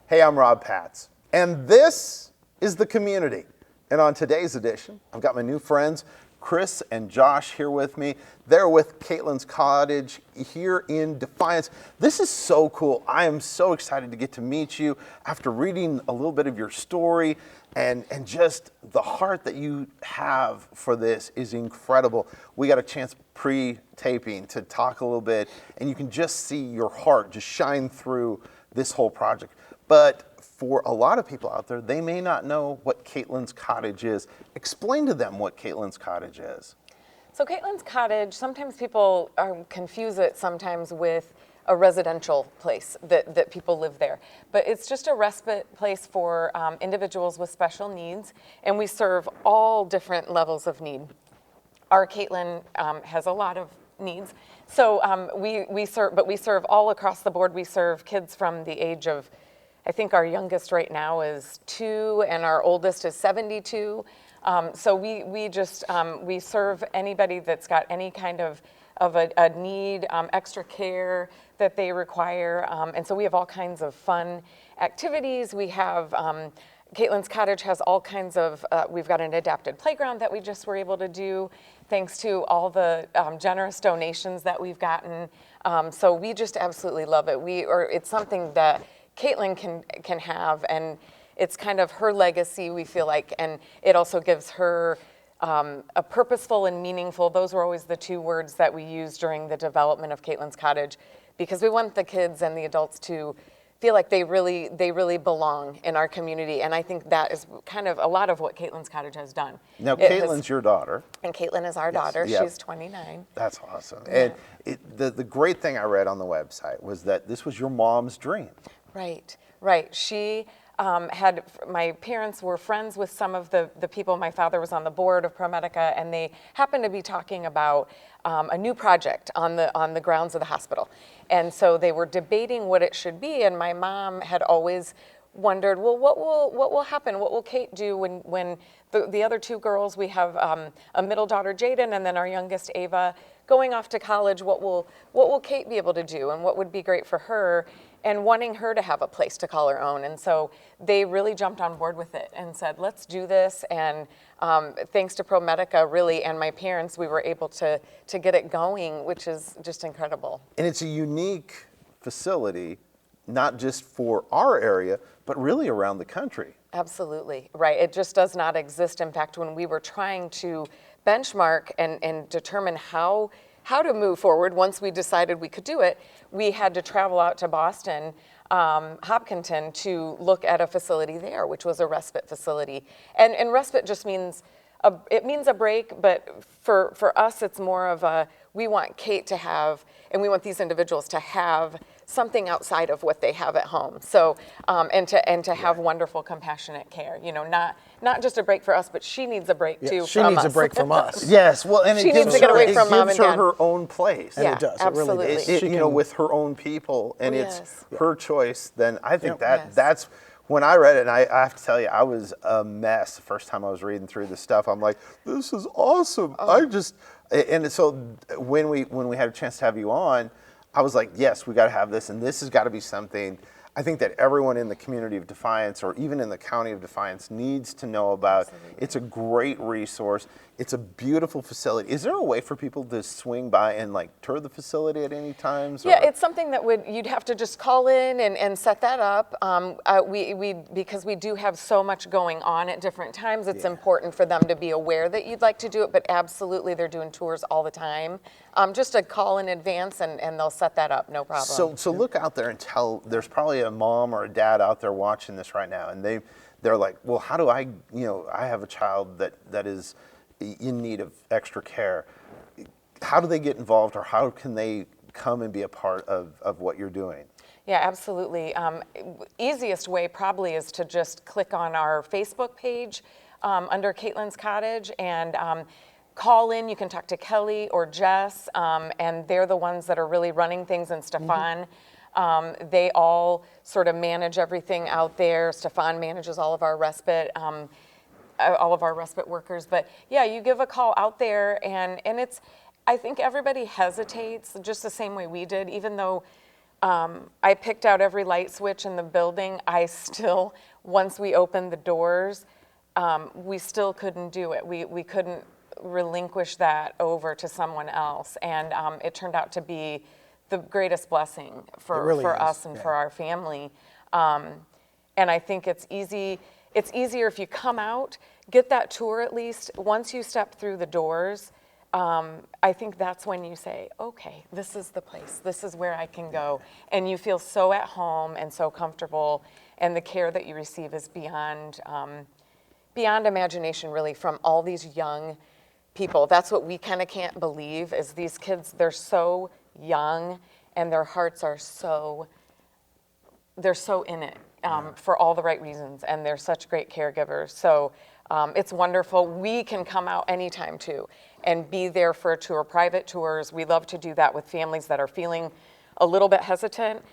Hey, I'm Rob Patz, and this is The Community. And on today's edition, I've got my new friends, Chris and Josh, here with me. They're with Kaitlyn's Cottage here in Defiance. This is so cool. I am so excited to get to meet you after reading a little bit of your story, and just the heart that you have for this is incredible. We got a chance pre-taping to talk a little bit, and you can just see your heart just shine through this whole project. But for a lot of people out there, they may not know what Kaitlyn's Cottage is. Explain to them what Kaitlyn's Cottage is. So Kaitlyn's Cottage, sometimes people confuse it sometimes with a residential place that people live there. But it's just a respite place for individuals with special needs, and we serve all different levels of need. Our Kaitlyn has a lot of needs. So we serve all across the board. We serve kids from the age of, I think our youngest right now is 2 and our oldest is 72. So we serve anybody that's got any kind of a need, extra care that they require. And so we have all kinds of fun activities. We have, Kaitlyn's Cottage has all kinds of, we've got an adapted playground that we just were able to do thanks to all the generous donations that we've gotten. So we just absolutely love it. It's something that Kaitlyn can have, and it's kind of her legacy, we feel like, and it also gives her a purposeful and meaningful. Those were always the 2 words that we used during the development of Kaitlyn's Cottage, because we want the kids and the adults to feel like they really belong in our community, and I think that is kind of a lot of what Kaitlyn's Cottage has done. Now, Kaitlyn's your daughter. And Kaitlyn is our daughter. Yep. She's 29. That's awesome. Yeah. And the great thing I read on the website was that this was your mom's dream. Right. She my parents were friends with some of the people. My father was on the board of ProMedica, and they happened to be talking about a new project on the grounds of the hospital. And so they were debating what it should be, and my mom had always wondered, well, what will happen? What will Kate do when the other 2 girls, we have a middle daughter, Jaden, and then our youngest, Ava, going off to college, what will Kate be able to do, and what would be great for her, and wanting her to have a place to call her own. And so they really jumped on board with it and said, let's do this. And thanks to ProMedica, really, and my parents, we were able to get it going, which is just incredible. And it's a unique facility, not just for our area, but really around the country. Absolutely, right. It just does not exist. In fact, when we were trying to benchmark and determine how to move forward, once we decided we could do it, we had to travel out to Boston, Hopkinton, to look at a facility there, which was a respite facility. And respite just means, it means a break, but for us, it's more of we want Kate to have, and we want these individuals to have something outside of what they have at home. So, and to have wonderful, compassionate care. You know, not just a break for us, but she needs a break too. She needs a break from us. Yes, well, and She it needs gives to get her, away from mom and dad. her own place. And it does. Absolutely. It really does. You know, with her own people, and Yes. it's her choice. Then I think Yes. that's when I read it. And I have to tell you, I was a mess the first time I was reading through this stuff. I'm like, this is awesome. And so when we had a chance to have you on, I was like, yes, we got to have this, and this has got to be something I think that everyone in the community of Defiance, or even in the county of Defiance, needs to know about. Absolutely. It's a great resource. It's a beautiful facility. Is there a way for people to swing by and like tour the facility at any times? Yeah, it's something that you'd have to just call in and set that up. Because we do have so much going on at different times, it's important for them to be aware that you'd like to do it, but absolutely they're doing tours all the time. Just a call in advance and they'll set that up, no problem. So look out there and there's probably a mom or a dad out there watching this right now, and they're like, well, how do I have a child that is in need of extra care. How do they get involved, or how can they come and be a part of what you're doing? Yeah, absolutely. Easiest way probably is to just click on our Facebook page under Kaitlyn's Cottage and call in. You can talk to Kelly or Jess, and they're the ones that are really running things, and Stefan. They all sort of manage everything out there. Stefan manages all of our respite workers. But yeah, you give a call out there, and it's, I think everybody hesitates just the same way we did, even though I picked out every light switch in the building. I still, once we opened the doors, we still couldn't do it. We couldn't relinquish that over to someone else. And it turned out to be the greatest blessing for us and for our family. And I think it's easier if you come out, get that tour at least. Once you step through the doors, I think that's when you say, okay, this is the place. This is where I can go. And you feel so at home and so comfortable. And the care that you receive is beyond imagination, really, from all these young people. That's what we kind of can't believe is these kids, they're so young and their hearts are they're so in it for all the right reasons. And they're such great caregivers. So it's wonderful. We can come out anytime too and be there for a tour, private tours. We love to do that with families that are feeling a little bit hesitant.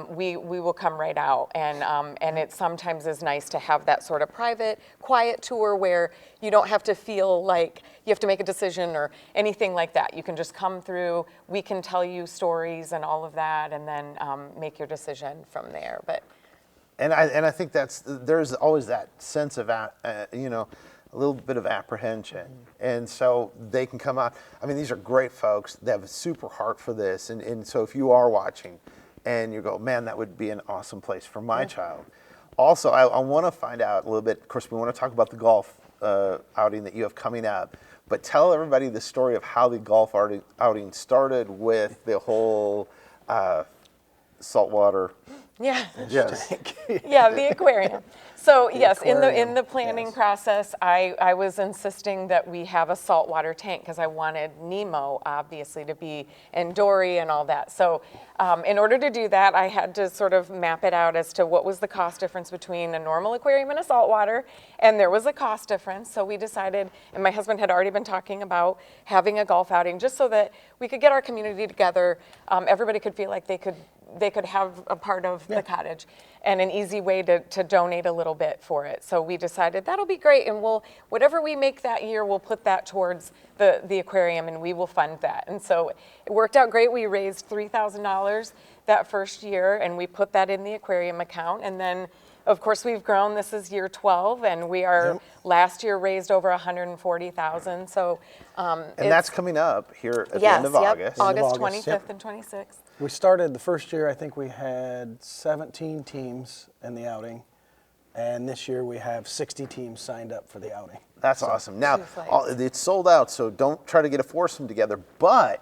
We will come right out, and it sometimes is nice to have that sort of private, quiet tour where you don't have to feel like you have to make a decision or anything like that. You can just come through. We can tell you stories and all of that, and then make your decision from there. But And I think there's always that sense of a little bit of apprehension. And so they can come out. I mean, these are great folks. They have a super heart for this. And so if you are watching and you go, man, that would be an awesome place for my child. Also, I want to find out a little bit. Of course, we want to talk about the golf outing that you have coming up. But tell everybody the story of how the golf outing started with the whole saltwater. yeah. Yes. Yeah, the aquarium. So yes, in the planning process, I was insisting that we have a saltwater tank because I wanted Nemo, obviously, to be, and Dory and all that. So in order to do that, I had to sort of map it out as to what was the cost difference between a normal aquarium and a saltwater, and there was a cost difference. So we decided, and my husband had already been talking about having a golf outing just so that we could get our community together. Everybody could feel like they could have a part of the cottage, and an easy way to donate a little bit for it. So we decided that'll be great, and whatever we make that year, we'll put that towards the aquarium, and we will fund that. And so it worked out great. We raised $3,000 that first year, and we put that in the aquarium account. And then, of course, we've grown. This is year 12, and we are last year raised over $140,000. So, and that's coming up here at the end of August. August 25th and 26th. We started the first year, I think we had 17 teams in the outing. And this year we have 60 teams signed up for the outing. That's awesome. Now, it's sold out, so don't try to get a foursome together, but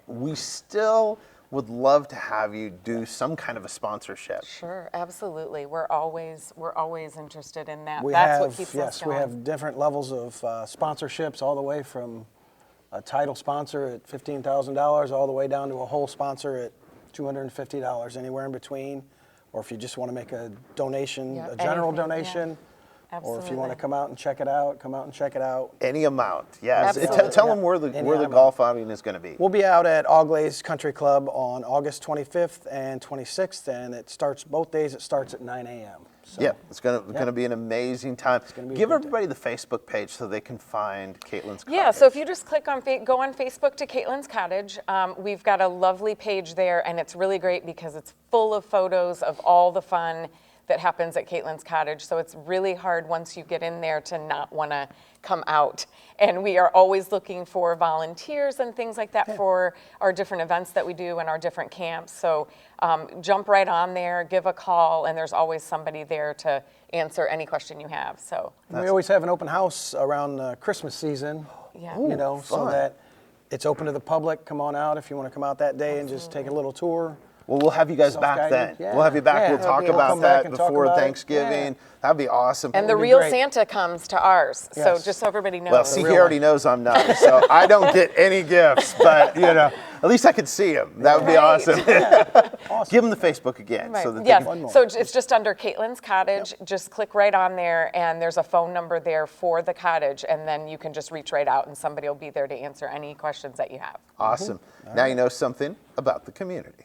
we still would love to have you do some kind of a sponsorship. Sure, absolutely. We're always interested in that. What keeps us going. We have different levels of sponsorships, all the way from a title sponsor at $15,000 all the way down to a whole sponsor at $250, anywhere in between. Or if you just want to make a donation, a general donation, or if you want to come out and check it out, come out and check it out. Any amount, yes. Tell them where the golf outing is going to be. We'll be out at Auglaize Country Club on August 25th and 26th, and it starts both days. It starts at 9 a.m. So, yeah, it's going to be an amazing time. Give everybody the Facebook page so they can find Kaitlyn's Cottage. Yeah, so if you just click on, go on Facebook to Kaitlyn's Cottage, we've got a lovely page there, and it's really great because it's full of photos of all the fun that happens at Kaitlyn's Cottage. So it's really hard once you get in there to not want to come out. And we are always looking for volunteers and things like that for our different events that we do and our different camps. So jump right on there, give a call, and there's always somebody there to answer any question you have. So we always have an open house around Christmas season, so that it's open to the public. Come on out if you want to come out that day and just take a little tour. Well, we'll have you guys back then. Yeah. We'll have you back. We'll talk about that before It. Thanksgiving. That'd be awesome. And the real Santa comes to ours. So just so everybody knows. Well, see, he already knows I'm not, so I don't get any gifts. But at least I could see him. That would be awesome. Awesome. Give them the Facebook again. Right. So that So it's just under Kaitlyn's Cottage. Just click right on there, and there's a phone number there for the cottage, and then you can just reach right out, and somebody will be there to answer any questions that you have. Awesome. Now you know something about the community.